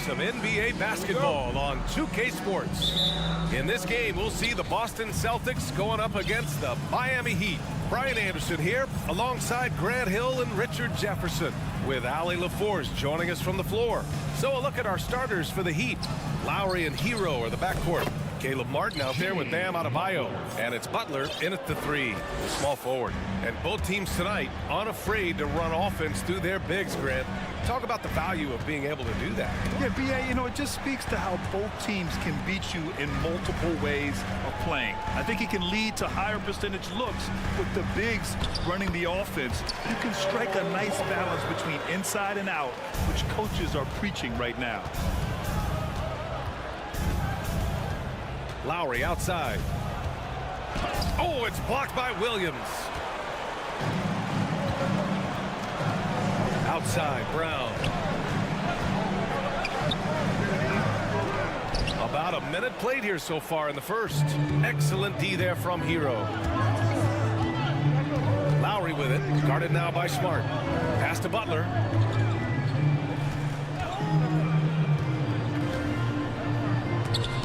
some NBA basketball on 2K Sports. In this game, we'll see the Boston Celtics going up against the Miami Heat. Brian Anderson here, alongside Grant Hill and Richard Jefferson, with Allie LaForce joining us from the floor. So a look at our starters for the Heat. Lowry and Hero are the backcourt. Caleb Martin out there with Bam Adebayo. And it's Butler in at the 3, the small forward. And both teams tonight unafraid to run offense through their bigs, Grant. Talk about the value of being able to do that. Yeah, B.A., you know, it just speaks to how both teams can beat you in multiple ways of playing. I think it can lead to higher percentage looks with the bigs running the offense. You can strike a nice balance between inside and out, which coaches are preaching right now. Lowry outside. Oh, it's blocked by Williams. Outside, Brown. About a minute played here so far in the first. Excellent D there from Hero. Lowry with it. Guarded now by Smart. Pass to Butler.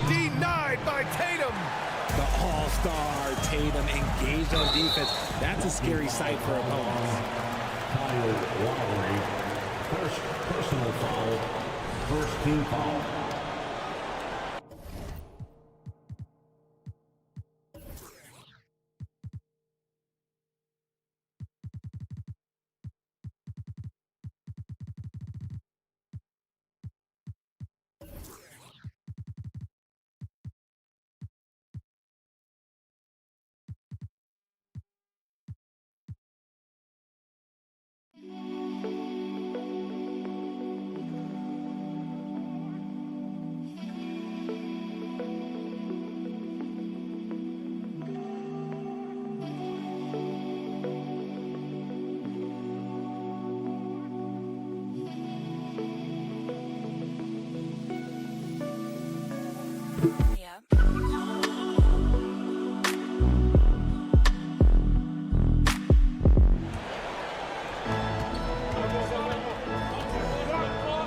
Denied by Tatum. The all-star Tatum engaged on defense. That's a scary sight for opponents. Lowry, first personal foul, first team foul.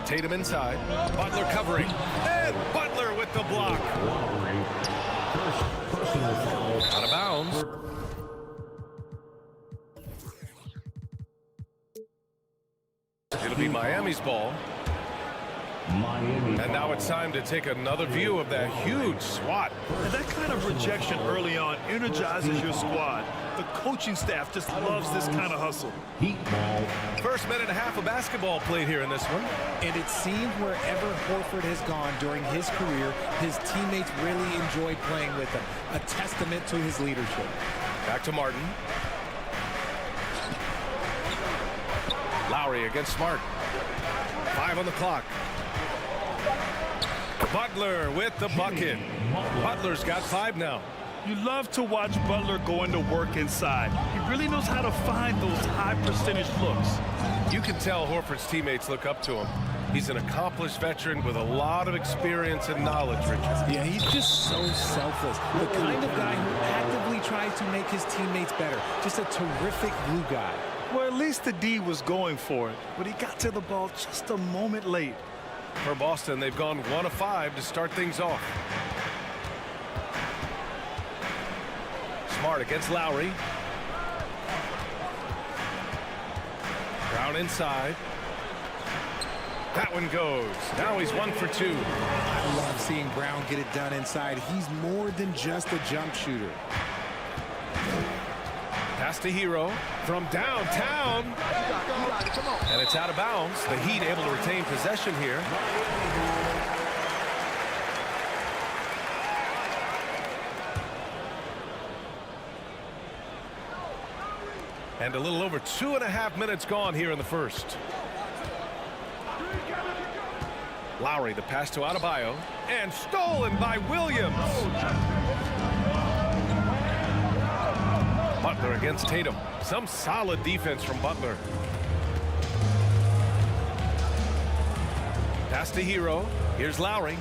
Tatum inside. Butler covering. And Butler with the block. Lowry, first personal foul. Out of bounds. It'll be Miami's ball. Miami. And now it's time to take another view of that huge swat. And that kind of rejection early on energizes your squad. The coaching staff just loves this kind of hustle. Heat ball. First minute and a half of basketball played here in this one. And it seems wherever Horford has gone during his career, his teammates really enjoy playing with him. A testament to his leadership. Back to Martin. Lowry against Smart. 5 on the clock. Butler with the bucket. Butler's got 5 now. You love to watch Butler going to work inside. He really knows how to find those high percentage looks. You can tell Horford's teammates look up to him. He's an accomplished veteran with a lot of experience and knowledge, Richard. Yeah, he's just so selfless. The kind of guy who actively tries to make his teammates better. Just a terrific glue guy. Well, at least the D was going for it, but he got to the ball just a moment late. For Boston, they've gone 1 of 5 to start things off. Smart against Lowry. Brown inside. That one goes. Now he's 1 for 2. I love seeing Brown get it done inside. He's more than just a jump shooter. Pass to Hero from downtown. And it's out of bounds. The Heat able to retain possession here. And a little over 2.5 minutes gone here in the first. Lowry, the pass to Adebayo. And stolen by Williams. Butler against Tatum. Some solid defense from Butler. Pass to Hero. Here's Lowry.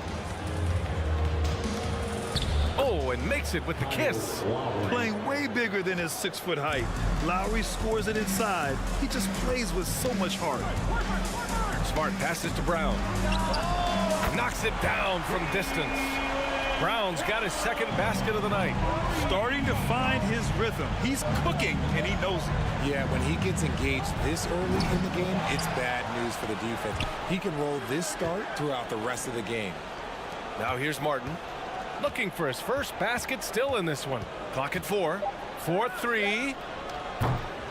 Oh, and makes it with the kiss. Playing way bigger than his 6-foot height. Lowry scores it inside. He just plays with so much heart. Smart passes to Brown. knocks it down from distance. Brown's got his second basket of the night. Starting to find his rhythm. He's cooking, and he knows it. Yeah, when he gets engaged this early in the game, it's bad news for the defense. He can roll this start throughout the rest of the game. Now here's Martin, looking for his first basket, still in this one. Clock at 4. 4-3.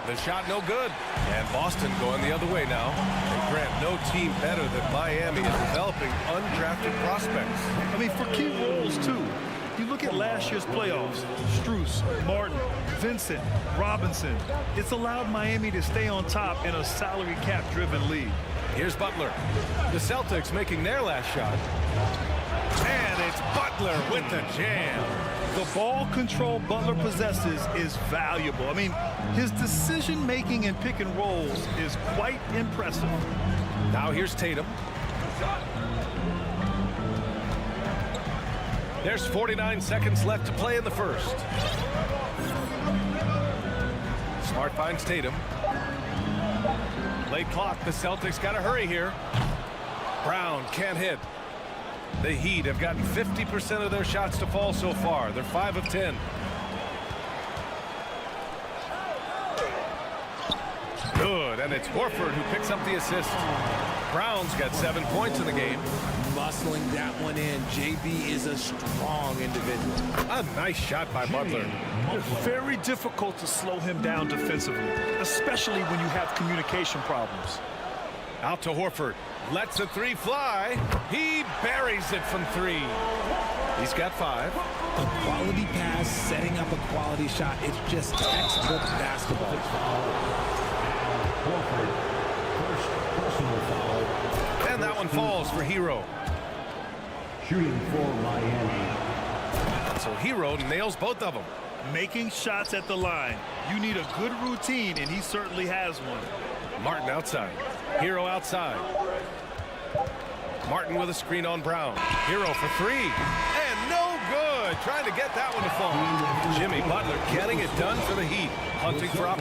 The shot no good. And Boston going the other way now. And Grant, no team better than Miami is developing undrafted prospects. I mean, for key roles, too. You look at last year's playoffs, Strus, Martin, Vincent, Robinson. It's allowed Miami to stay on top in a salary cap-driven league. Here's Butler. The Celtics making their last shot. And it's Butler with the jam. The ball control Butler possesses is valuable. I mean, his decision-making in pick and rolls is quite impressive. Now here's Tatum. There's 49 seconds left to play in the first. Smart finds Tatum. Late clock. The Celtics got to hurry here. Brown can't hit. The Heat have gotten 50% of their shots to fall so far. They're 5 of 10. Good, and it's Horford who picks up the assist. Brown's got 7 points in the game. Muscling that one in. JB is a strong individual. A nice shot by Butler. Very difficult to slow him down defensively, especially when you have communication problems. Out to Horford. Lets a 3 fly. He buries it from 3. He's got 5. A quality pass, setting up a quality shot. It's just textbook basketball. First personal foul. And that one falls for Hero. Shooting for Miami. So Hero nails both of them. Making shots at the line. You need a good routine, and he certainly has one. Martin outside. Hero outside. Martin with a screen on Brown. Hero for 3. And no good. Trying to get that one to fall. Jimmy Butler getting it done for the Heat. Hunting for up.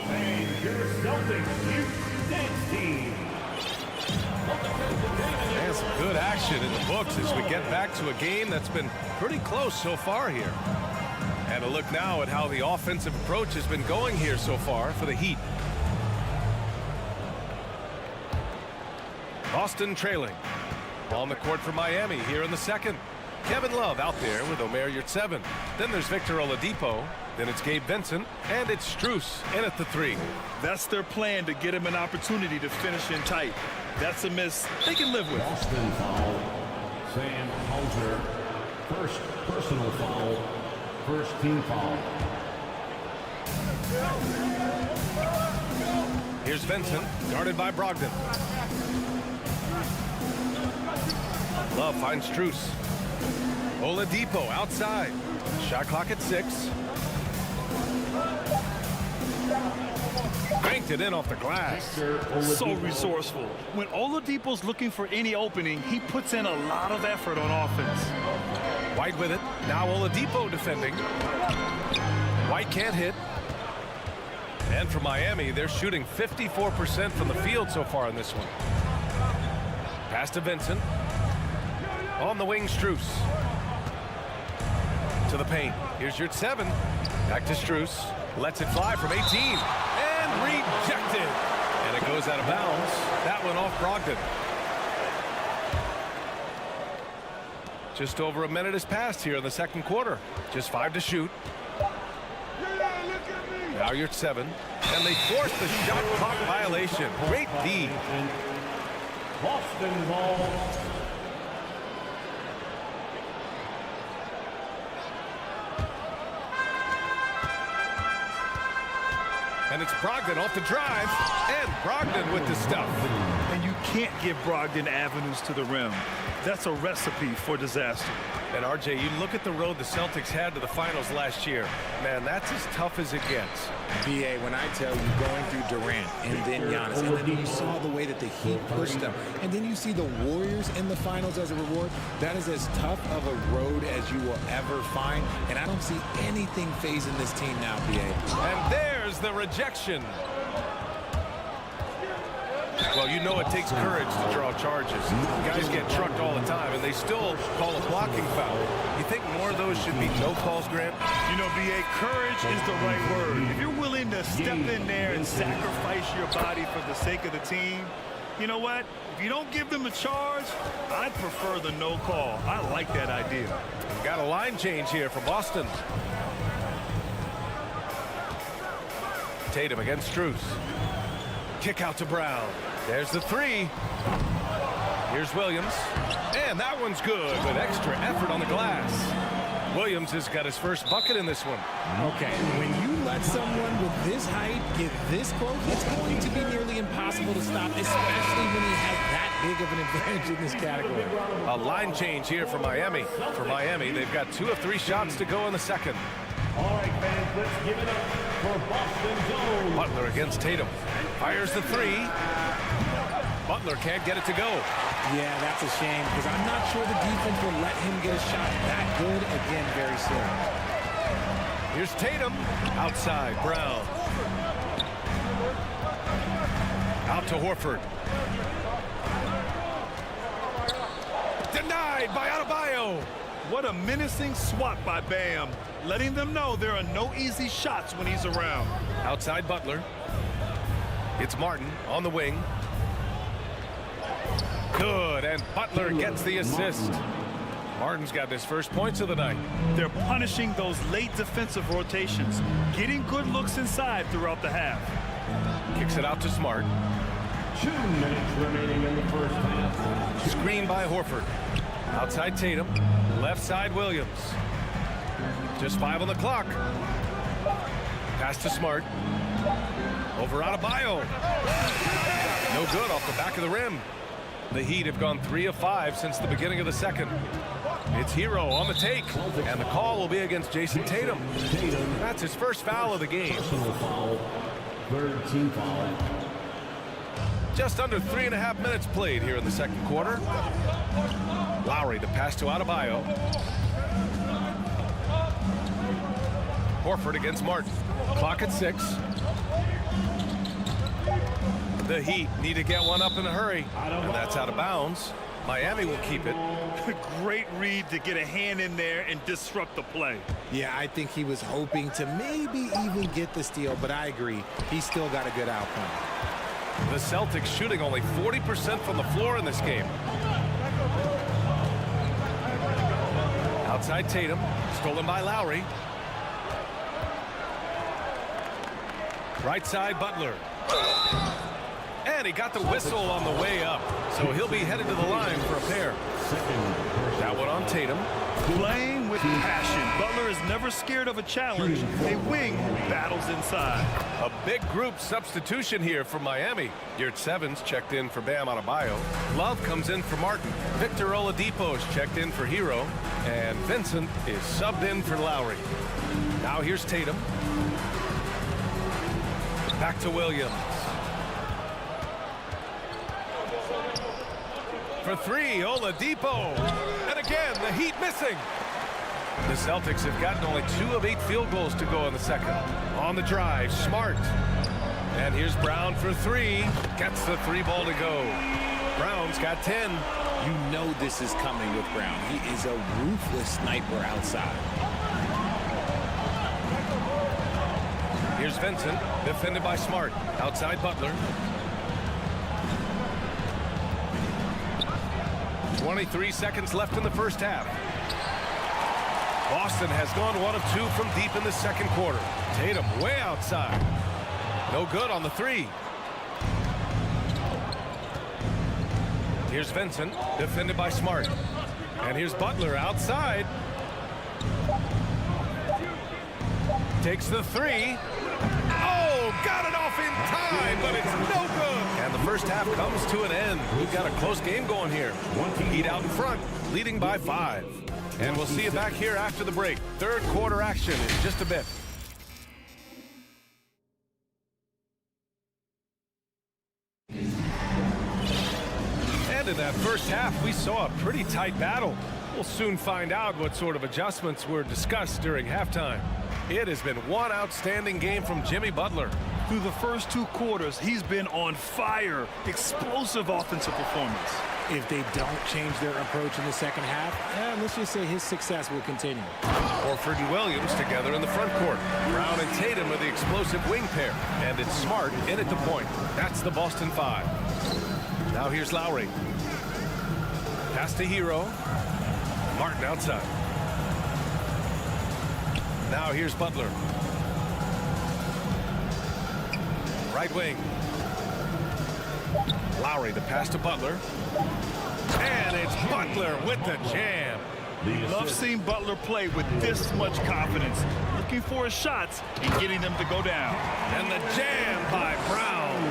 And some good action in the books as we get back to a game that's been pretty close so far here. And a look now at how the offensive approach has been going here so far for the Heat. Boston trailing. On the court for Miami here in the second. Kevin Love out there with Omer Yurtseven. Then there's Victor Oladipo. Then it's Gabe Vincent. And it's Strus in at the 3. That's their plan, to get him an opportunity to finish in tight. That's a miss they can live with. Boston foul. Sam Hauser. First personal foul. First team foul. Here's Vincent, guarded by Brogdon. Love finds Strus. Oladipo outside. Shot clock at 6. Banked it in off the glass. So resourceful. When Oladipo's looking for any opening, he puts in a lot of effort on offense. White with it. Now Oladipo defending. White can't hit. And for Miami, they're shooting 54% from the field so far in this one. Pass to Vincent. On the wing, Strus. To the paint. Here's Yurtseven. Back to Strus. Lets it fly from 18. And rejected. And it goes out of bounds. That one off Brogdon. Just over a minute has passed here in the second quarter. Just 5 to shoot. Now Yurtseven. And they force the shot clock violation. Great D. Boston ball. And it's Brogdon off the drive. And Brogdon with the stuff. And you can't give Brogdon avenues to the rim. That's a recipe for disaster. And RJ, you look at the road the Celtics had to the finals last year. Man, that's as tough as it gets. BA, when I tell you, going through Durant and then Giannis, and then you saw the way that the Heat pushed them, and then you see the Warriors in the finals as a reward, that is as tough of a road as you will ever find, and I don't see anything phasing this team now, BA. And there's the rejection. Well, you know it takes courage to draw charges. Guys get trucked all the time, and they still call a blocking foul. You think more of those should be no calls, Grant? You know, BA, courage is the right word. If you're willing to step in there and sacrifice your body for the sake of the team, you know what? If you don't give them a charge, I'd prefer the no call. I like that idea. We've got a line change here for Boston. Tatum against Strus. Kick out to Brown. There's the three. Here's Williams. And that one's good with extra effort on the glass. Williams has got his first bucket in this one. Okay, when you let someone with this height get this close, it's going to be nearly impossible to stop, especially when he has that big of an advantage in this category. A line change here for Miami. For Miami, they've got 2 of 3 shots to go in the second. All right, fans, let's give it up for Boston Zone. Butler against Tatum. Fires the three. Butler can't get it to go. Yeah, that's a shame, because I'm not sure the defense will let him get a shot that good again very soon. Here's Tatum. Outside, Brown. Out to Horford. Denied by Adebayo. What a menacing swat by Bam, letting them know there are no easy shots when he's around. Outside Butler. It's Martin on the wing. Good, and Butler gets the assist. Martin's got his first points of the night. They're punishing those late defensive rotations, getting good looks inside throughout the half. Kicks it out to Smart. 2 minutes remaining in the first half. Screen by Horford. Outside Tatum. Left side Williams. Just 5 on the clock. Pass to Smart. Over Adebayo. No good off the back of the rim. The Heat have gone 3 of 5 since the beginning of the second. It's Hero on the take, and the call will be against Jason Tatum. That's his first foul of the game. Personal foul. 3rd team foul. Just under 3.5 minutes played here in the second quarter. Lowry, the pass to Adebayo. Horford against Martin. Clock at 6. The Heat need to get one up in a hurry, and that's out of bounds. Miami will keep it. Great read to get a hand in there and disrupt the play. Yeah, I think he was hoping to maybe even get the steal, but I agree. He's still got a good outcome. The Celtics shooting only 40% from the floor in this game. Outside Tatum, stolen by Lowry. Right side Butler. And he got the whistle on the way up, so he'll be headed to the line for a pair. That one on Tatum. Playing with passion. Butler is never scared of a challenge. A wing battles inside. A big group substitution here for Miami. Yurt Evans checked in for Bam Adebayo. Love comes in for Martin. Victor Oladipo is checked in for Hero. And Vincent is subbed in for Lowry. Now here's Tatum. Back to Williams. For 3, Oladipo. And again, the Heat missing. The Celtics have gotten only 2 of 8 field goals to go in the second. On the drive, Smart. And here's Brown for 3. Gets the 3 ball to go. Brown's got 10. You know this is coming with Brown. He is a ruthless sniper outside. Here's Vincent, defended by Smart. Outside Butler. 23 seconds left in the first half. Boston has gone 1 of 2 from deep in the second quarter. Tatum way outside. No good on the 3. Here's Vincent, defended by Smart. And here's Butler outside. Takes the 3. Oh, got it off in time, but it's no good. And the first half comes to an end. We've got a close game going here. Heat out in front, leading by 5. And we'll see you back here after the break. Third quarter action in just a bit. And in that first half, we saw a pretty tight battle. We'll soon find out what sort of adjustments were discussed during halftime. It has been one outstanding game from Jimmy Butler. Through the first 2 quarters, he's been on fire. Explosive offensive performance. If they don't change their approach in the second half, let's just say his success will continue. Horford and Williams together in the front court. Brown and Tatum are the explosive wing pair. And it's Smart in at the point. That's the Boston 5. Now here's Lowry. Pass to Hero. Martin outside. Now here's Butler. Right wing. Lowry, the pass to Butler. And it's Butler with the jam. Love seeing Butler play with this much confidence. Looking for his shots and getting them to go down. And the jam by Brown.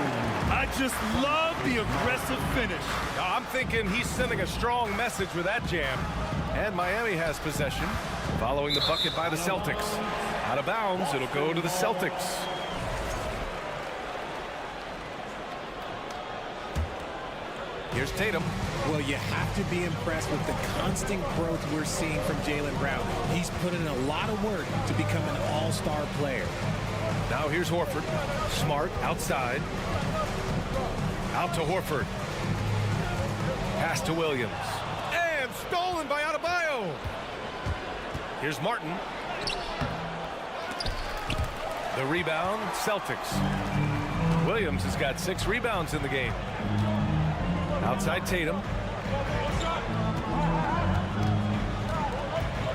I just love the aggressive finish. I'm thinking he's sending a strong message with that jam. And Miami has possession. Following the bucket by the Celtics. Out of bounds, it'll go to the Celtics. Here's Tatum. Well, you have to be impressed with the constant growth we're seeing from Jaylen Brown. He's put in a lot of work to become an all-star player. Now here's Horford. Smart outside. Out to Horford. Pass to Williams. And stolen by Adebayo. Here's Martin. The rebound, Celtics. Williams has got 6 rebounds in the game. Outside Tatum.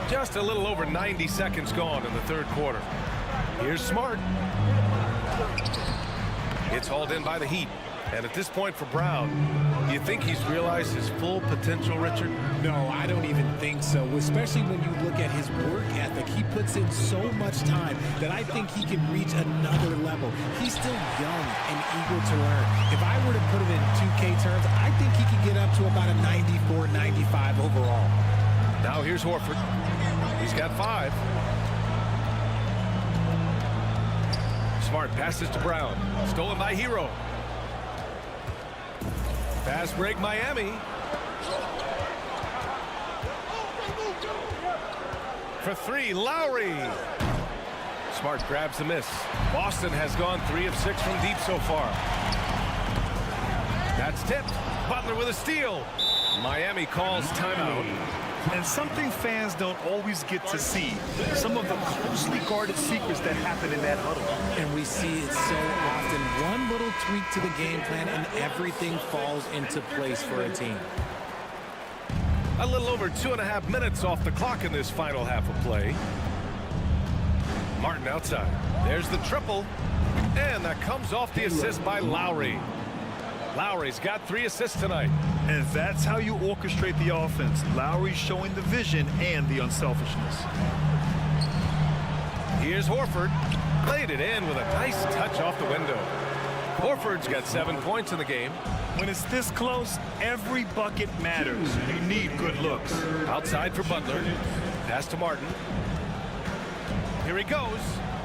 Just a little over 90 seconds gone in the third quarter. Here's Smart. It's hauled in by the Heat. And at this point for Brown, do you think he's realized his full potential, Richard? No, I don't even think so, especially when you look at his work ethic. He puts in so much time that I think he can reach another level. He's still young and eager to learn. If I were to put it in 2K terms, I think he could get up to about a 94, 95 overall. Now here's Horford. He's got 5. Smart passes to Brown. Stolen by Hero. Fast break Miami. For 3, Lowry. Smart grabs the miss. Boston has gone 3 of 6 from deep so far. That's tipped. Butler with a steal. Miami calls timeout. And something fans don't always get to see. Some of the closely guarded secrets that happen in that huddle. And we see it so often. One little tweak to the game plan and everything falls into place for a team. A little over 2.5 minutes off the clock in this final half of play. Martin outside. There's the triple. And that comes off the assist by Lowry. Lowry's got 3 assists tonight. And that's how you orchestrate the offense. Lowry's showing the vision and the unselfishness. Here's Horford. Laid it in with a nice touch off the window. Horford's got 7 points in the game. When it's this close, every bucket matters. You need good looks. Outside for Butler. Pass to Martin. Here he goes.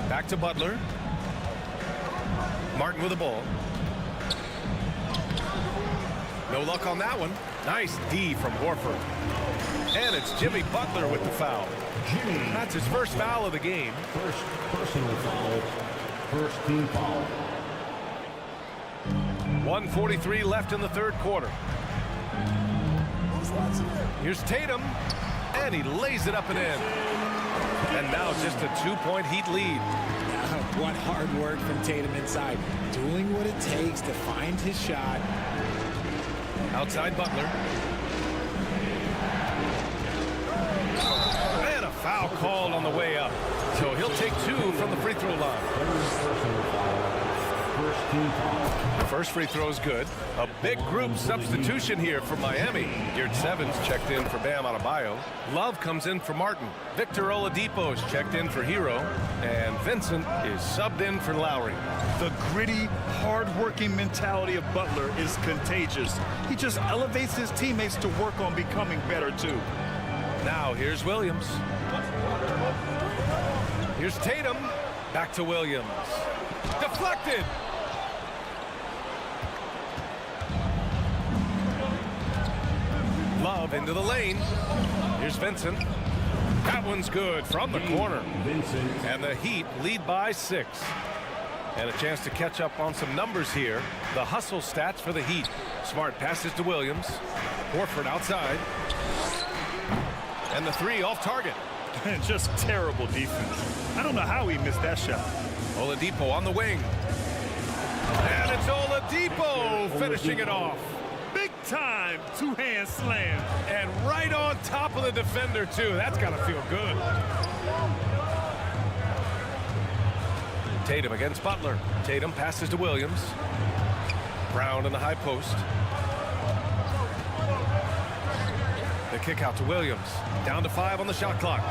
Back to Butler. Martin with the ball. No luck on that one. Nice D from Horford. And it's Jimmy Butler with the foul. That's his first foul of the game. First personal foul. First team foul. 1:43 left in the third quarter. Here's Tatum. And he lays it up and in. And now just a 2-point Heat lead. What hard work from Tatum inside. Doing what it takes to find his shot. Outside Butler. And a foul called on the way up. So he'll take 2 from the free throw line. First team foul. The first free throw is good. A big group substitution here for Miami. Geared Sevens checked in for Bam Adebayo. Love comes in for Martin. Victor Oladipo is checked in for Hero. And Vincent is subbed in for Lowry. The gritty, hard-working mentality of Butler is contagious. He just elevates his teammates to work on becoming better, too. Now here's Williams. Here's Tatum. Back to Williams. Deflected. Love into the lane. Here's Vincent. That one's good from the corner. Vincent. And the Heat lead by 6. And a chance to catch up on some numbers here. The hustle stats for the Heat. Smart passes to Williams. Horford outside. And the three off target. Just terrible defense. I don't know how he missed that shot. Oladipo on the wing. And it's Oladipo finishing it off. Big time two-hand slam. And right on top of the defender, too. That's got to feel good. Tatum against Butler. Tatum passes to Williams. Brown in the high post. The kick out to Williams. Down to 5 on the shot clock.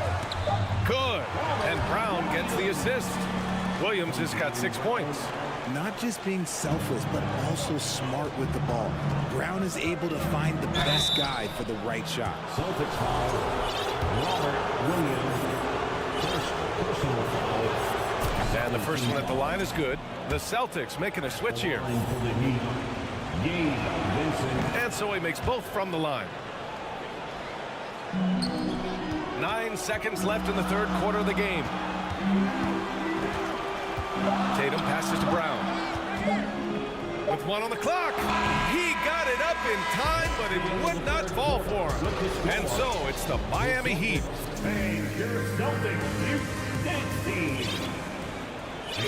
Good. And Brown gets the assist. Williams has got 6 points. Not just being selfless, but also smart with the ball. Brown is able to find the best guy for the right shot. Celtics foul. Robert Williams. First personal foul. And the first one at the line is good. The Celtics making a switch here. And so he makes both from the line. 9 seconds left in the third quarter of the game. Tatum passes to Brown. With 1 on the clock. He got it up in time, but it would not fall for him. And so it's the Miami Heat.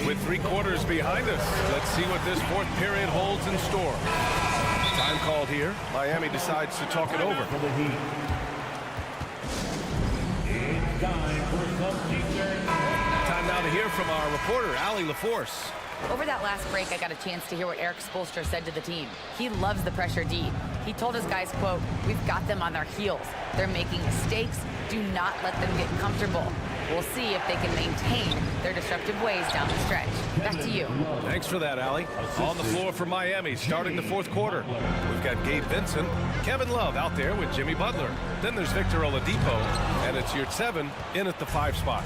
With 3 quarters behind us, let's see what this fourth period holds in store. Time called here. Miami decides to talk it over. Time now to hear from our reporter, Allie LaForce. Over that last break, I got a chance to hear what Eric Spoelstra said to the team. He loves the pressure D. He told his guys, quote, "We've got them on their heels. They're making mistakes. Do not let them get comfortable. We'll see if they can maintain their disruptive ways down the stretch." Back to you. Thanks for that, Allie. On the floor for Miami, starting the fourth quarter. We've got Gabe Vincent, Kevin Love out there with Jimmy Butler. Then there's Victor Oladipo, and it's Yurtseven in at the 5 spot.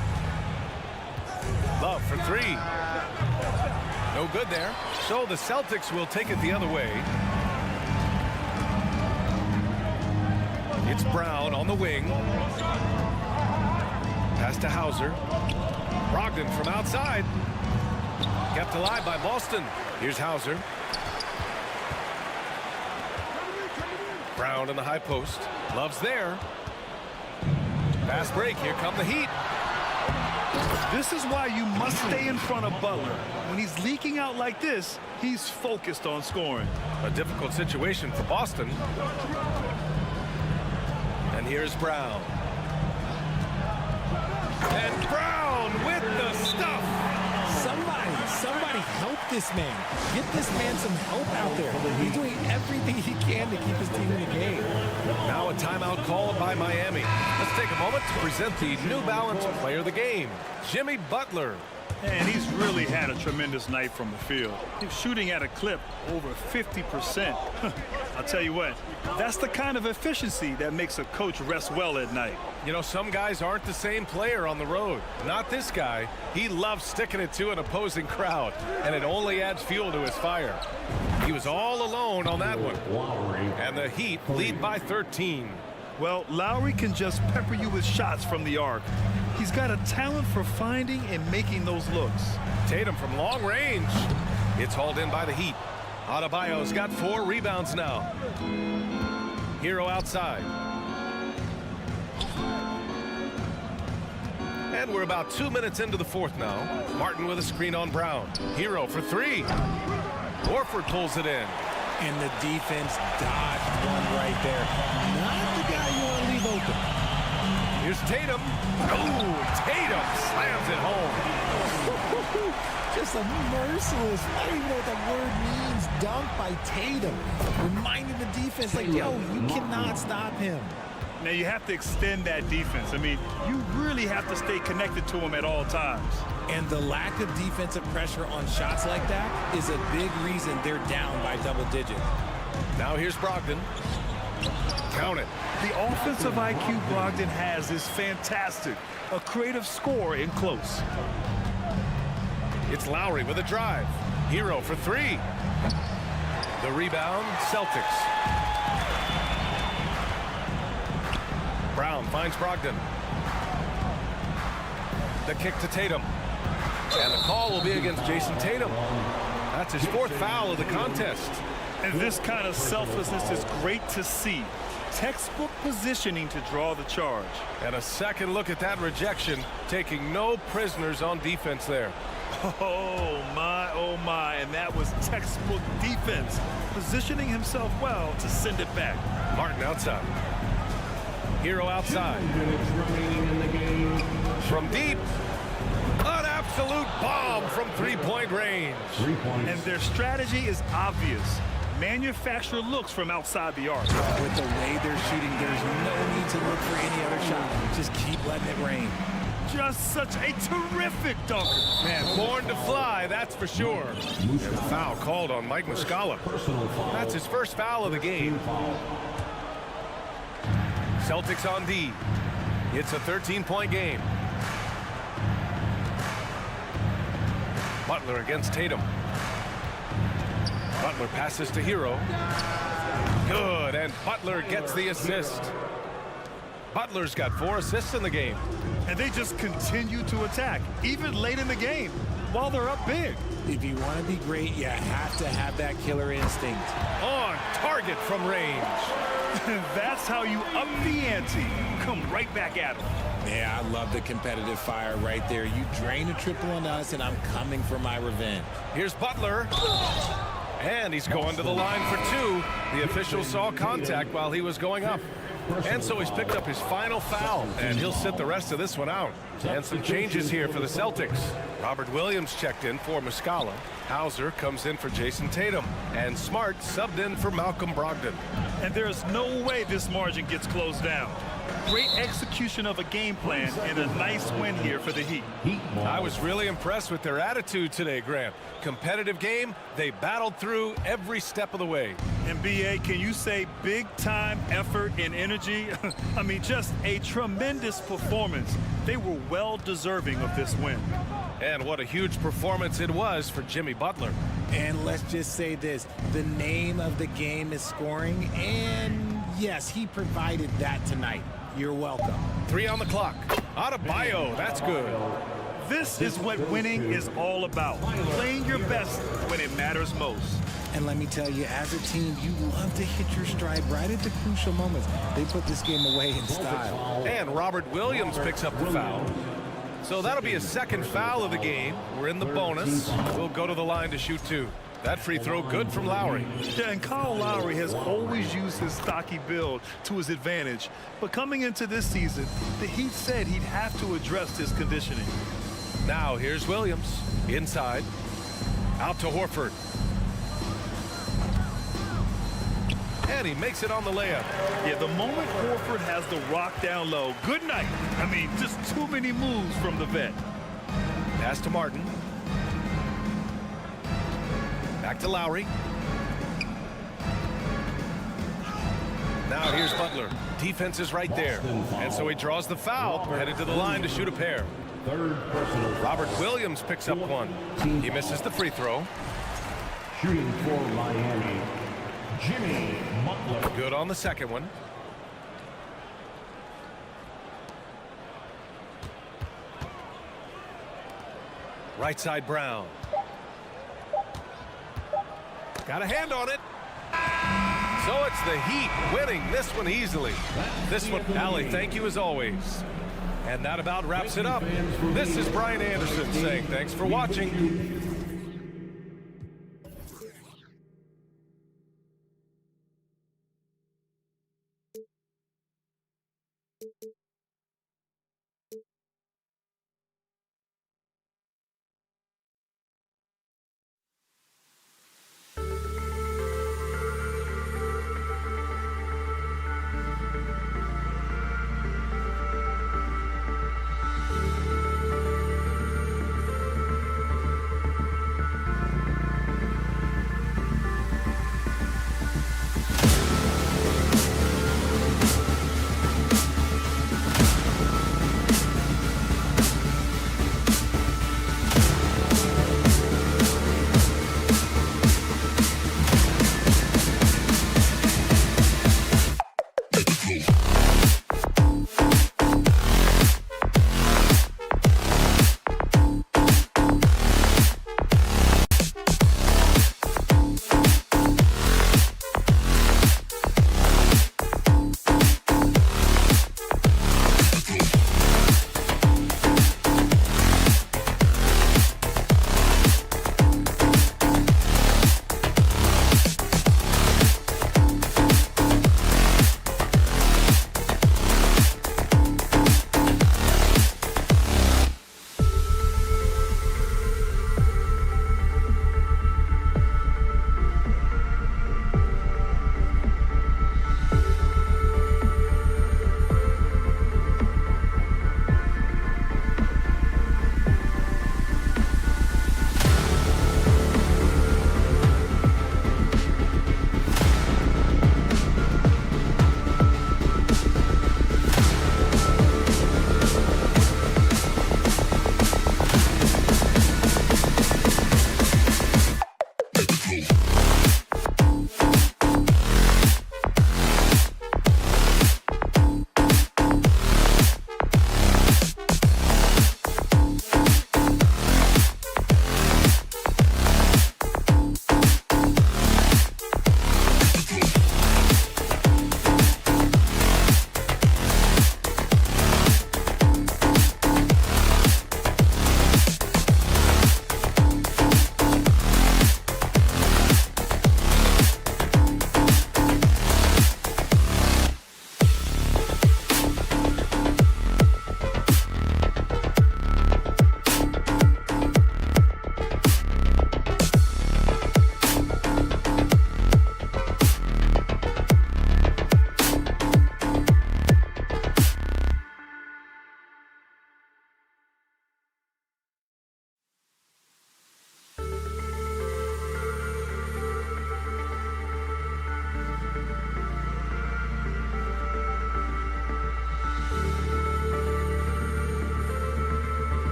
Love for 3. No good there. So the Celtics will take it the other way. It's Brown on the wing. Pass to Hauser. Brogdon from outside. Kept alive by Boston. Here's Hauser. Brown in the high post. Love's there. Fast break. Here come the Heat. This is why you must stay in front of Butler. When he's leaking out like this, he's focused on scoring. A difficult situation for Boston. And here's Brown. And Brown with the stuff. Somebody help this man. Get this man some help out there. He's doing everything he can to keep his team in the game. Now a timeout called by Miami. Let's take a moment to present the New Balance Player of the Game, Jimmy Butler. And he's really had a tremendous night from the field. He's shooting at a clip over 50%. I'll tell you what, that's the kind of efficiency that makes a coach rest well at night. You know, some guys aren't the same player on the road. Not this guy. He loves sticking it to an opposing crowd, and it only adds fuel to his fire. He was all alone on that one. And the Heat lead by 13. Well, Lowry can just pepper you with shots from the arc. He's got a talent for finding and making those looks. Tatum from long range. It's hauled in by the Heat. Adebayo's got 4 rebounds now. Hero outside. And we're about 2 minutes into the fourth now. Martin with a screen on Brown. Hero for 3. Horford pulls it in. And the defense dodged one right there. Not the guy you want to leave open. Here's Tatum. Oh, Tatum slams it home. Just a merciless, I don't even know what that word means, dunk by Tatum. Reminding the defense, like, yo, you cannot stop him. Now, you have to extend that defense. I mean, you really have to stay connected to him at all times. And the lack of defensive pressure on shots like that is a big reason they're down by double digits. Now here's Brogdon. Count it. The offensive IQ Brogdon has is fantastic. A creative scorer in close. It's Lowry with a drive. Hero for 3. The rebound, Celtics. Brown finds Brogdon. The kick to Tatum. And the call will be against Jason Tatum. That's his 4th foul of the contest. And this kind of selflessness is great to see. Textbook positioning to draw the charge. And a second look at that rejection, taking no prisoners on defense there. Oh my, and that was textbook defense, positioning himself well to send it back. Martin outside. Hero outside. 2 minutes remaining in the game. From deep, an absolute bomb from three-point range. 3 points. And their strategy is obvious. Manufacture looks from outside the arc. With the way they're shooting, there's no need to look for any other shot. Just keep letting it rain. Just such a terrific dunker. Man, born to fly, that's for sure. And the foul called on Mike Muscala. Personal foul. That's his first foul of the game. Celtics on D. It's a 13-point game. Butler against Tatum. Butler passes to Hero. Good, and Butler gets the assist. Butler's got 4 assists in the game. And they just continue to attack, even late in the game, while they're up big. If you want to be great, you have to have that killer instinct. On target from range. That's how you up the ante. Come right back at them. Yeah, I love the competitive fire right there. You drain a triple on us, and I'm coming for my revenge. Here's Butler. And he's going to the line for 2. The official saw contact while he was going up. And so he's picked up his final foul, and he'll sit the rest of this one out. And some changes here for the Celtics. Robert Williams checked in for Muscala. Hauser comes in for Jason Tatum. And Smart subbed in for Malcolm Brogdon. And there's no way this margin gets closed down. Great execution of a game plan and a nice win here for the Heat. I was really impressed with their attitude today, Grant. Competitive game, they battled through every step of the way. NBA, can you say big time effort and energy? I mean, just a tremendous performance. They were well deserving of this win. And what a huge performance it was for Jimmy Butler. And let's just say this, the name of the game is scoring, and yes, he provided that tonight. You're welcome. 3 on the clock. Adebayo, that's good. This is what winning is all about. Playing your best when it matters most. And let me tell you, as a team, you love to hit your stride right at the crucial moments. They put this game away in style. And Robert Williams picks up the foul. So that'll be his 2nd foul of the game. We're in the bonus. We'll go to the line to shoot 2. That free throw good from Lowry. Yeah, and Kyle Lowry has always used his stocky build to his advantage. But coming into this season, the Heat said he'd have to address his conditioning. Now here's Williams. Inside. Out to Horford. And he makes it on the layup. Yeah, the moment Horford has the rock down low, good night. I mean, just too many moves from the vet. Pass to Martin. Back to Lowry. Now here's Butler. Defense is right there. And so he draws the foul, headed to the line to shoot a pair. 3rd personal. Robert Williams picks up 1. He misses the free throw. Shooting for Miami, Jimmy Butler. Good on the 2nd one. Right side Brown. Got a hand on it. So it's the Heat winning this one easily. This one, Allie, thank you as always. And that about wraps it up. This is Brian Anderson saying thanks for watching.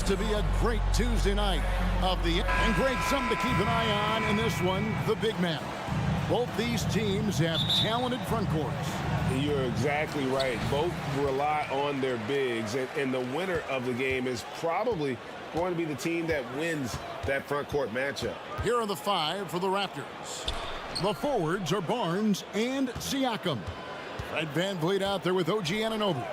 To be a great Tuesday night of the and Greg, something to keep an eye on in this one, the big man. Both these teams have talented front courts. You're exactly right. Both rely on their bigs, and the winner of the game is probably going to be the team that wins that front court matchup. Here are the five for the Raptors. The forwards are Barnes and Siakam. Fred VanVleet out there with OG Anunoby.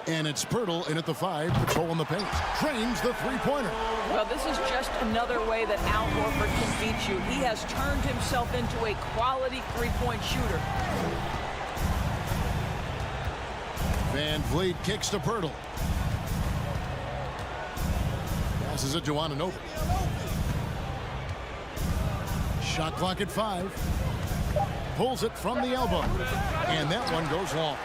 And it's Pirtle in at the 5, patrolling the paint. Trains the three-pointer. Well, this is just another way that Al Horford can beat you. He has turned himself into a quality three-point shooter. VanVleet kicks to Pirtle. Passes it to Anunoby. Shot clock at 5. Pulls it from the elbow. And that one goes long.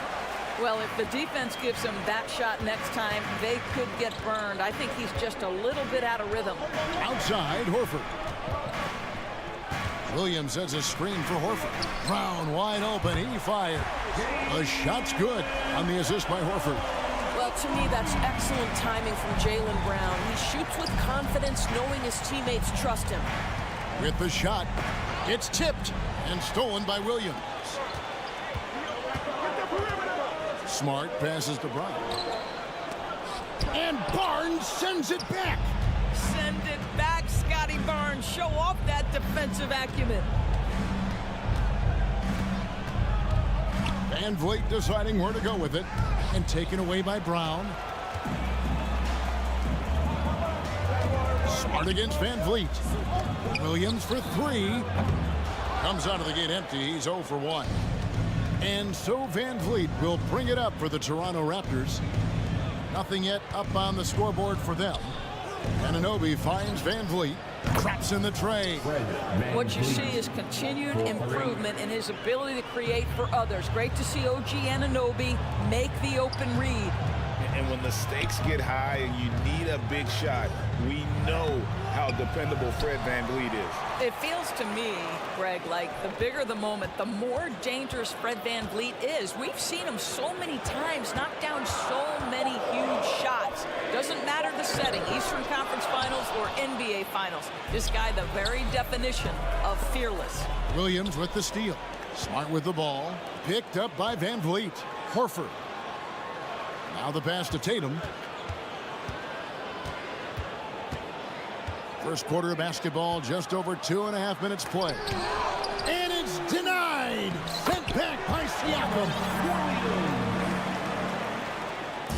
Well, if the defense gives him that shot next time, they could get burned. I think he's just a little bit out of rhythm. Outside, Horford. Williams sets a screen for Horford. Brown wide open. He fired. The shot's good on the assist by Horford. Well, to me, that's excellent timing from Jaylen Brown. He shoots with confidence, knowing his teammates trust him. With the shot, it's tipped and stolen by Williams. Smart passes to Brown. And Barnes sends it back. Send it back, Scotty Barnes. Show off that defensive acumen. VanVleet deciding where to go with it. And taken away by Brown. Smart against VanVleet. Williams for 3. Comes out of the gate empty. He's 0 for 1. And so VanVleet will bring it up for the Toronto Raptors. Nothing yet up on the scoreboard for them. Anunoby finds VanVleet. Traps in the tray. What you see is continued improvement in his ability to create for others. Great to see OG Anunoby make the open read. And when the stakes get high and you need a big shot, we know how dependable Fred VanVleet is. It feels to me, Greg, like the bigger the moment, the more dangerous Fred VanVleet is. We've seen him so many times knock down so many huge shots. Doesn't matter the setting, Eastern Conference Finals or NBA Finals. This guy, the very definition of fearless. Williams with the steal. Smart with the ball. Picked up by VanVleet. Horford. Now the pass to Tatum. First quarter of basketball, just over 2.5 minutes play. And it's denied. Sent back by Siakam.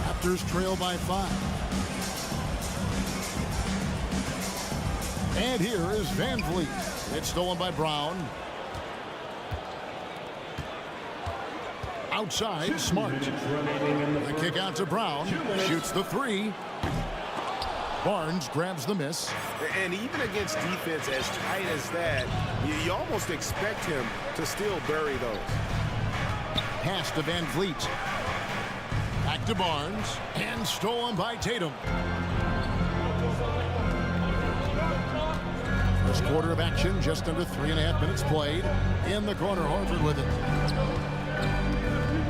Raptors trail by 5. And here is VanVleet. It's stolen by Brown. Outside, Smart. The kick out to Brown. Shoots the 3. Barnes grabs the miss. And even against defense as tight as that, you almost expect him to still bury those. Pass to VanVleet. Back to Barnes. And stolen by Tatum. First quarter of action, just under 3.5 minutes played. In the corner, Horford with it.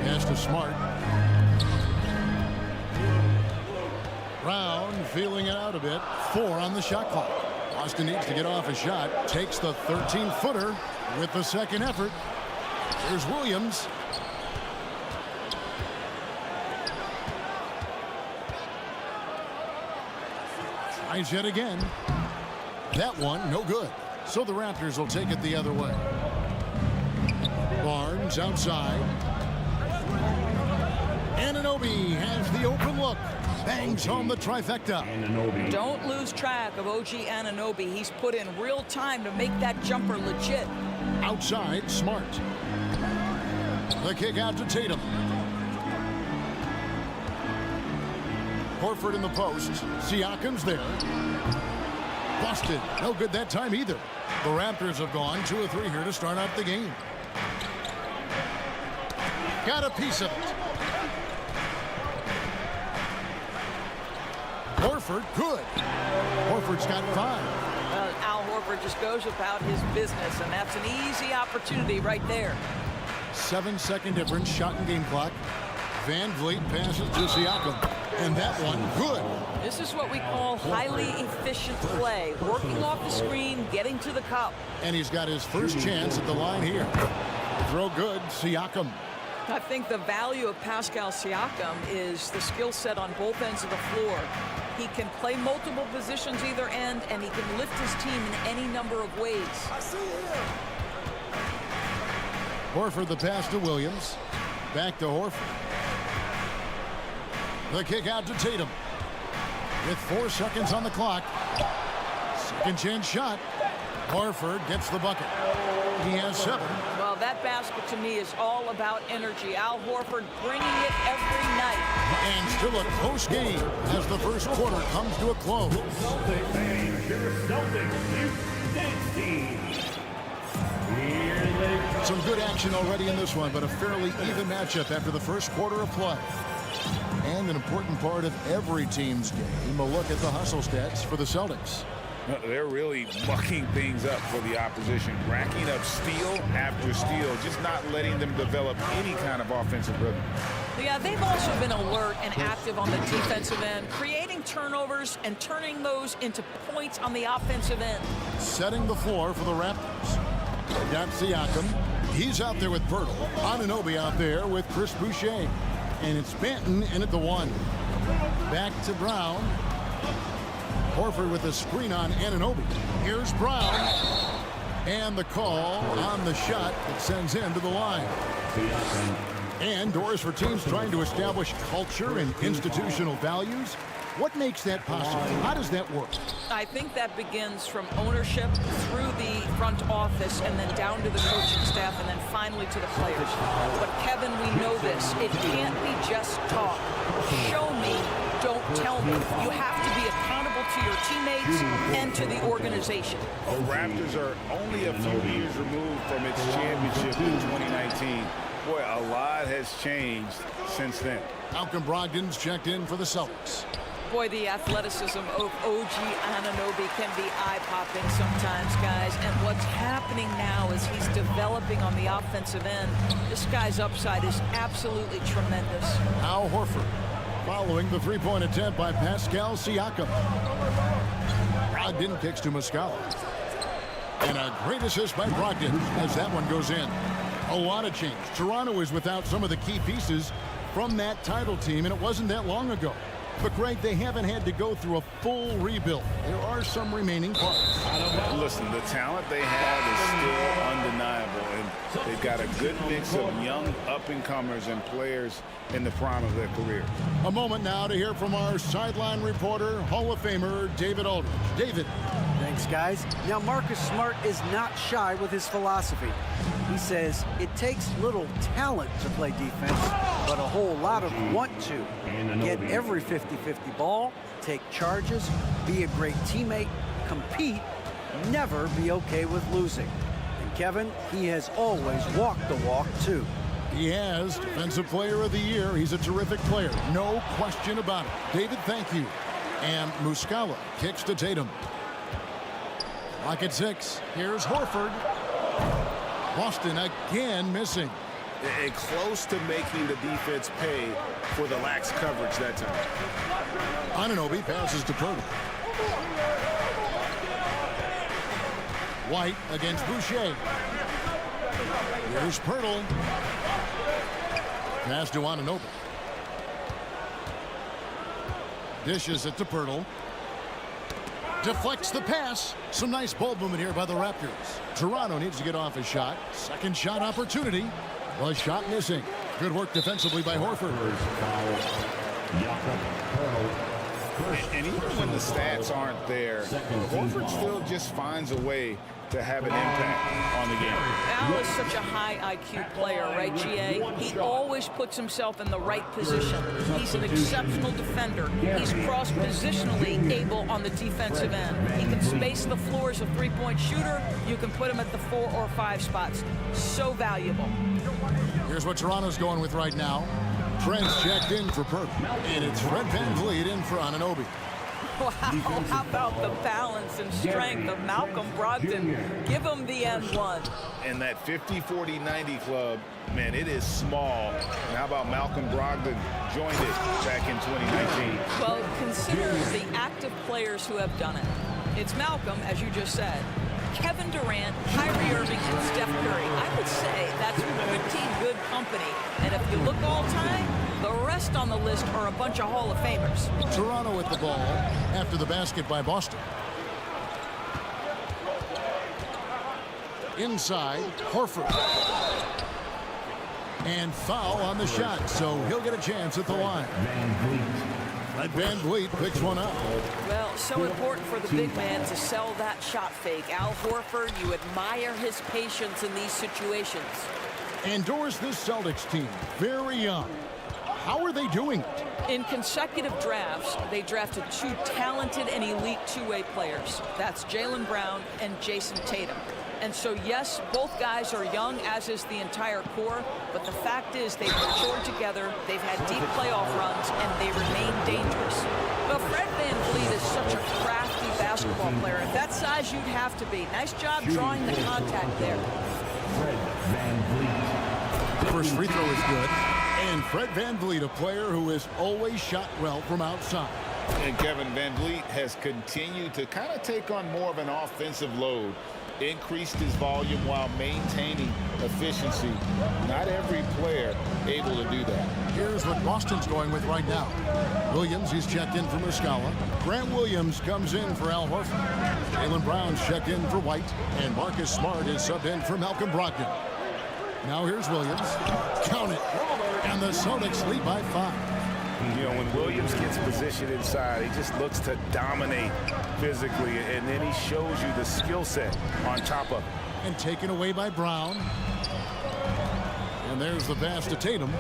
Pass to Smart. Brown feeling it out a bit. 4 on the shot clock. Austin needs to get off a shot. Takes the 13-footer with the second effort. Here's Williams. Tries yet again. That one, no good. So the Raptors will take it the other way. Barnes outside. Anunoby has the open look. Bangs home the trifecta. Don't lose track of OG Anunoby. He's put in real time to make that jumper legit. Outside, Smart. The kick out to Tatum. Horford in the post. Siakam's there. Busted. No good that time either. The Raptors have gone 2 of 3 here to start out the game. Got a piece of it. Horford, good. Horford's got 5. Al Horford just goes about his business, and that's an easy opportunity right there. 7-second difference, shot and game clock. Van Vliet passes to Siakam. And that one, good. This is what we call highly efficient play. Working off the screen, getting to the cup. And he's got his first chance at the line here. Throw good, Siakam. I think the value of Pascal Siakam is the skill set on both ends of the floor. He can play multiple positions either end, and he can lift his team in any number of ways. Horford the pass to Williams. Back to Horford. The kick out to Tatum. With 4 seconds on the clock. Second chance shot. Horford gets the bucket. He has 7. Well, that basket to me is all about energy. Al Horford bringing it every night. And still a close game as the first quarter comes to a close. Some good action already in this one, but a fairly even matchup after the first quarter of play. And an important part of every team's game, a look at the hustle stats for the Celtics. They're really mucking things up for the opposition, racking up steal after steal, just not letting them develop any kind of offensive rhythm. Yeah, they've also been alert and active on the defensive end, creating turnovers and turning those into points on the offensive end. Setting the floor for the Raptors. Got Siakam. He's out there with Pirtle. Anunoby out there with Chris Boucher. And it's Benton in at the 1. Back to Brown. Horford with a screen on Anunoby. Here's Brown. And the call on the shot that sends him to the line. And doors for teams trying to establish culture and institutional values. What makes that possible? How does that work? I think that begins from ownership through the front office and then down to the coaching staff and then finally to the players. But Kevin, we know this. It can't be just talk. Show me, don't tell me. You have to be accountable to your teammates and to the organization. The Raptors are only a few years removed from its championship in 2019. Boy, a lot has changed since then. Malcolm Brogdon's checked in for the Celtics. Boy, the athleticism of OG Anunoby can be eye-popping sometimes, guys. And what's happening now is he's developing on the offensive end. This guy's upside is absolutely tremendous. Al Horford following the three-point attempt by Pascal Siakam. Brogdon kicks to Muscala. And a great assist by Brogdon as that one goes in. A lot of change. Toronto is without some of the key pieces from that title team, and it wasn't that long ago. But, Greg, they haven't had to go through a full rebuild. There are some remaining parts. Listen, the talent they have is still undeniable, and they've got a good mix of young up-and-comers and players in the prime of their career. A moment now to hear from our sideline reporter, Hall of Famer David Aldridge. David. Thanks, guys. Now, Marcus Smart is not shy with his philosophy. He says it takes little talent to play defense, but a whole lot of want to. Get every 50-50 ball, take charges, be a great teammate, compete, never be okay with losing. And Kevin, he has always walked the walk, too. He has Defensive Player of the Year. He's a terrific player. No question about it. David, thank you. And Muscala kicks to Tatum. Lock at 6. Here's Horford. Boston again missing. And close to making the defense pay for the lax coverage that time. Anunoby passes to Pirtle. White against Boucher. Here's Pirtle. Pass to Anunoby. Dishes it to Pirtle. Deflects the pass. Some nice ball movement here by the Raptors. Toronto needs to get off a shot. Second shot opportunity. The shot missing. Good work defensively by Horford. And even when the stats aren't there, Horford still just finds a way to have an impact on the game. Al is such a high IQ player, right, GA? He always puts himself in the right position. He's an exceptional defender. He's cross-positionally able on the defensive end. He can space the floor as a three-point shooter. You can put him at the 4 or 5 spots. So valuable. Here's what Toronto's going with right now. Trent's checked in for Perk. And it's Fred VanVleet in for Anunoby. Wow, how about the balance and strength of Malcolm Brogdon? Give him the N1. And that 50-40-90 club, man, it is small. And how about Malcolm Brogdon joined it back in 2019? Well, consider the active players who have done it. It's Malcolm, as you just said, Kevin Durant, Kyrie Irving, and Steph Curry. I would say that's pretty good company. And if you look all time, the rest on the list are a bunch of Hall of Famers. Toronto with the ball after the basket by Boston. Inside, Horford. And foul on the shot, so he'll get a chance at the line. Fred VanVleet picks one up. Well, so important for the big man to sell that shot fake. Al Horford, you admire his patience in these situations. Endorse this Celtics team, very young. How are they doing it? In consecutive drafts, they drafted 2 talented and elite two-way players. That's Jaylen Brown and Jason Tatum. And so, yes, both guys are young, as is the entire core, but the fact is they've matured together, they've had deep playoff runs, and they remain dangerous. But Fred VanVleet is such a crafty basketball player. At that size, you'd have to be. Nice job drawing the contact there. Fred VanVleet. First free throw is good. And Fred VanVleet, a player who has always shot well from outside. And Kevin VanVleet has continued to kind of take on more of an offensive load. Increased his volume while maintaining efficiency. Not every player able to do that. Here's what Boston's going with right now. Williams, he's checked in for Muscala. Grant Williams comes in for Al Horford. Jaylen Brown's checked in for White. And Marcus Smart is subbed in for Malcolm Brogdon. Now here's Williams. Count it. And the Celtics lead by 5. You know, when Williams gets positioned inside, he just looks to dominate physically, and then he shows you the skill set on top of it. And taken away by Brown. And there's the pass to Tatum.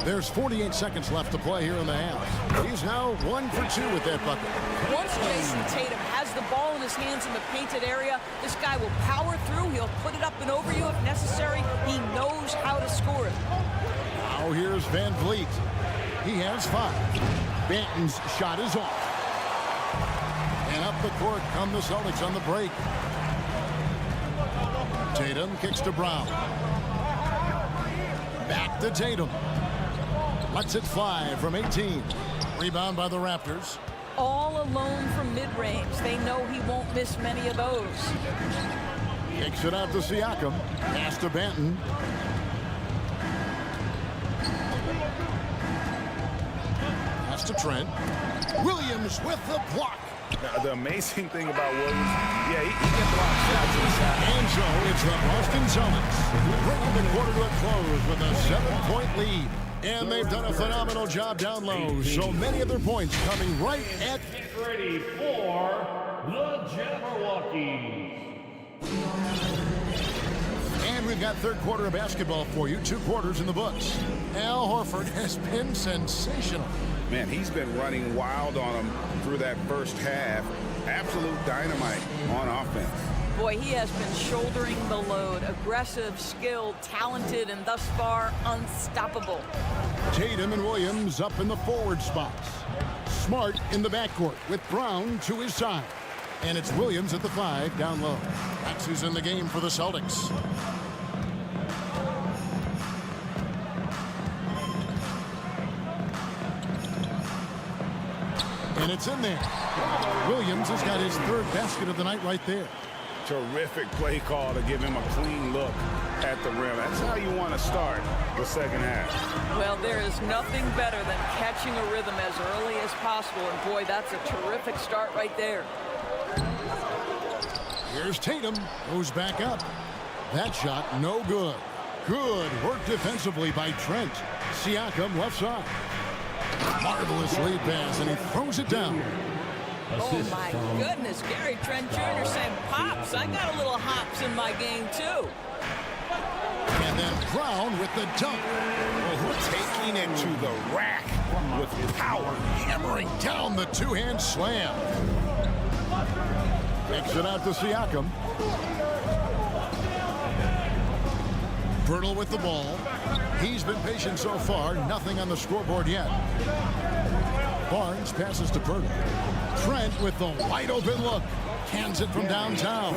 There's 48 seconds left to play here in the half. He's now 1 for 2 with that bucket. Once Jason Tatum has the ball in his hands in the painted area, this guy will power through. He'll put it up and over you if necessary. He knows how to score it. Now here's VanVleet. He has 5. Banton's shot is off. And up the court come the Celtics on the break. Tatum kicks to Brown. Back to Tatum. Lets it fly from 18. Rebound by the Raptors. All alone from mid-range. They know he won't miss many of those. Kicks it out to Siakam. Pass to Banton. Pass to Trent. Williams with the block. Now, the amazing thing about Williams, yeah, he can block shots inside. And so it's the Boston Celtics bringing the quarter to a close with a 7-point lead. And they've done a phenomenal job down low. So many of their points coming right at... Get ready for the Jabberwockies. And we've got third quarter of basketball for you. 2 quarters in the books. Al Horford has been sensational. Man, he's been running wild on him through that first half. Absolute dynamite on offense. Boy, he has been shouldering the load. Aggressive, skilled, talented, and thus far unstoppable. Tatum and Williams up in the forward spots. Smart in the backcourt with Brown to his side. And it's Williams at the 5 down low. That's who's in the game for the Celtics. And it's in there. Williams has got his 3rd basket of the night right there. Terrific play call to give him a clean look. at the rim. That's how you want to start the second half. Well, there is nothing better than catching a rhythm as early as possible. And boy, that's a terrific start right there. Here's Tatum, goes back up. That shot, no good. Good work defensively by Trent. Siakam left side. Marvelous lead pass, and he throws it down. Oh, my goodness. Gary Trent Jr. saying, Pops, I got a little hops in my game, too. And then Brown with the dunk. Taking it to the rack with power. Hammering down the two-hand slam. Makes it out to Siakam. Pirtle with the ball. He's been patient so far. Nothing on the scoreboard yet. Barnes passes to Pirtle. Trent with the wide-open look. Cans it from downtown.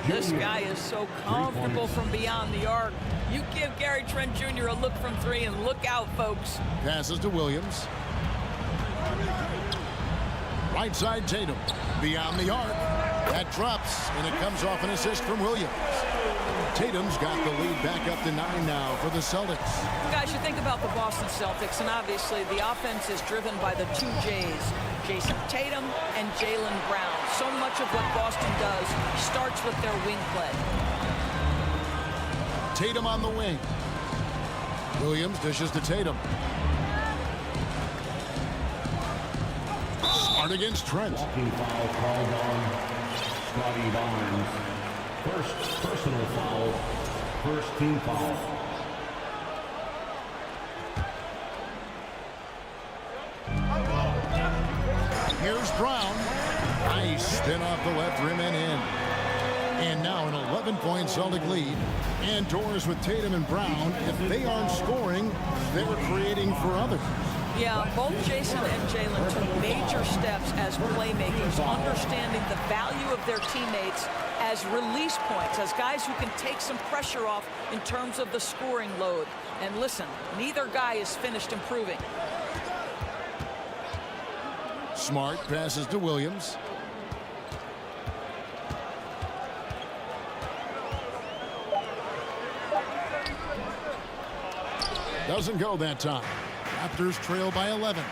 This guy is so comfortable from beyond the arc. You give Gary Trent Jr. a look from three, and look out, folks. Passes to Williams. Right side Tatum. Beyond the arc. That drops, and it comes off an assist from Williams. Tatum's got the lead back up to 9 now for the Celtics. Guys, you think about the Boston Celtics, and obviously the offense is driven by the two J's, Jason Tatum and Jaylen Brown. So much of what Boston does starts with their wing play. Tatum on the wing. Williams dishes to Tatum. Smart against Trent. Walking foul called on Scotty Barnes. First personal foul. First team foul. Here's Brown. Nice spin off the left rim and in. And now an 11-point Celtic lead. And doors with Tatum and Brown. If they aren't scoring, they're creating for others. Yeah, both Jason and Jaylen took major steps as playmakers, understanding the value of their teammates as release points, as guys who can take some pressure off in terms of the scoring load. And listen, neither guy is finished improving. Smart passes to Williams. Doesn't go that time. Raptors trail by 11.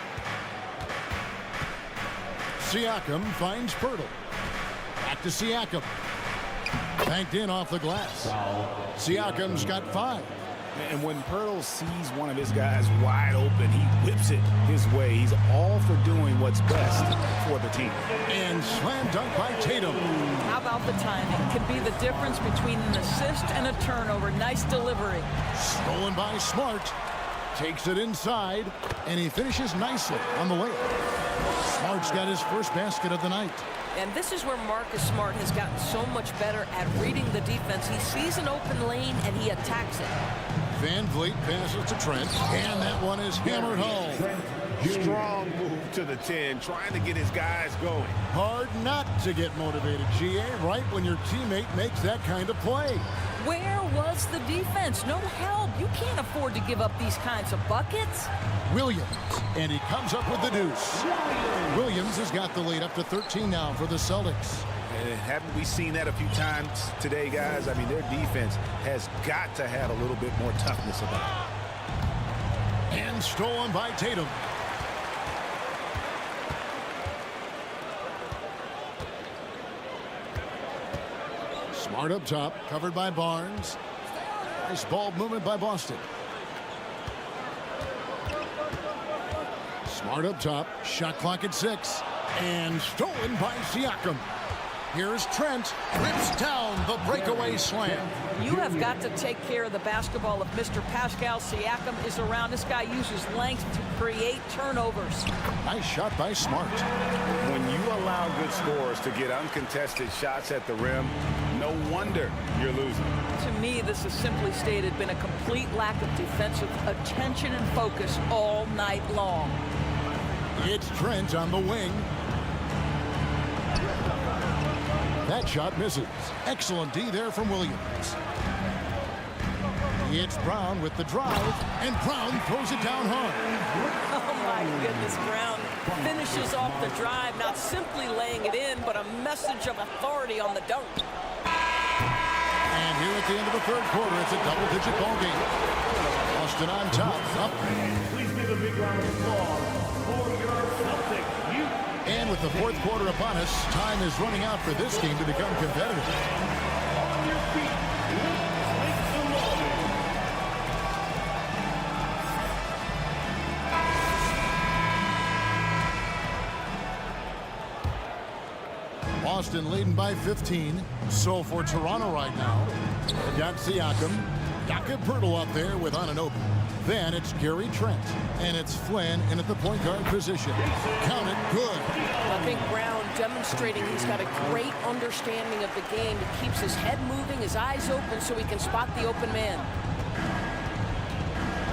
Siakam finds Pirtle. Back to Siakam. Banked in off the glass. Siakam's got 5. And when Pirtle sees one of his guys wide open, he whips it his way. He's all for doing what's best for the team. And slam dunk by Tatum. How about the timing? Can be the difference between an assist and a turnover. Nice delivery. Stolen by Smart. Takes it inside, and he finishes nicely on the layup. Smart's got his first basket of the night. And this is where Marcus Smart has gotten so much better at reading the defense. He sees an open lane, and he attacks it. Van Vliet passes to Trent, and that one is hammered home. Strong move to the 10, trying to get his guys going. Hard not to get motivated, GA, right when your teammate makes that kind of play. Where was the defense? No help. You can't afford to give up these kinds of buckets. Williams, and he comes up with the deuce. Williams has got the lead up to 13 now for the Celtics. And haven't we seen that a few times today, guys? I mean, their defense has got to have a little bit more toughness about it. And stolen by Tatum. Smart up top, covered by Barnes. Nice ball movement by Boston. Smart up top, shot clock at 6. And stolen by Siakam. Here's Trent, rips down the breakaway slam. You have got to take care of the basketball if Mr. Pascal Siakam is around. This guy uses length to create turnovers. Nice shot by Smart. When you allow good scorers to get uncontested shots at the rim, no wonder you're losing. To me, this has simply stated been a complete lack of defensive attention and focus all night long. It's Trent on the wing. That shot misses. Excellent D there from Williams. It's Brown with the drive, and Brown throws it down hard. Oh, my goodness, Brown finishes off the drive, not simply laying it in, but a message of authority on the dunk. And here at the end of the third quarter, it's a double-digit ball game. Boston on top. Up. Please give a big round of applause for your Celtics. And with the fourth quarter upon us, time is running out for this game to become competitive. On your feet, let's make some noise. Boston leading by 15. So for Toronto right now, they've got Siakam. Jakob Poeltl up there with Anunoby. Then it's Gary Trent. And it's Flynn in at the point guard position. Count it good. I think Brown demonstrating he's got a great understanding of the game. He keeps his head moving, his eyes open so he can spot the open man.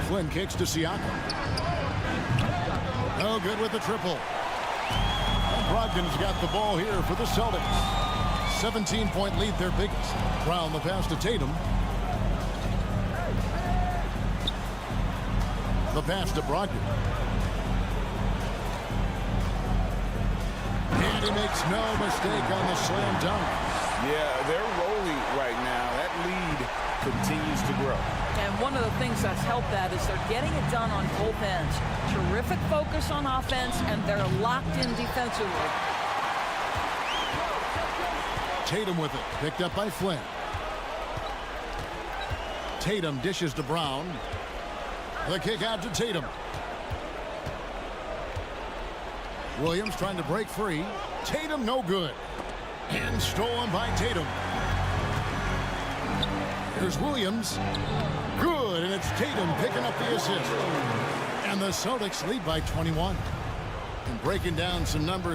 Flynn kicks to Siakam. No good with the triple. Brogdon's got the ball here for the Celtics. 17-point lead, their biggest. Brown the pass to Tatum. The pass to Brogdon. And he makes no mistake on the slam dunk. Yeah, they're rolling right now. That lead continues to grow. And one of the things that's helped that is they're getting it done on both ends. Terrific focus on offense, and they're locked in defensively. Tatum with it. Picked up by Flynn. Tatum dishes to Brown. The kick out to Tatum. Williams trying to break free. Tatum no good. And stolen by Tatum. Here's Williams. Good, and it's Tatum picking up the assist. And the Celtics lead by 21. And breaking down some numbers.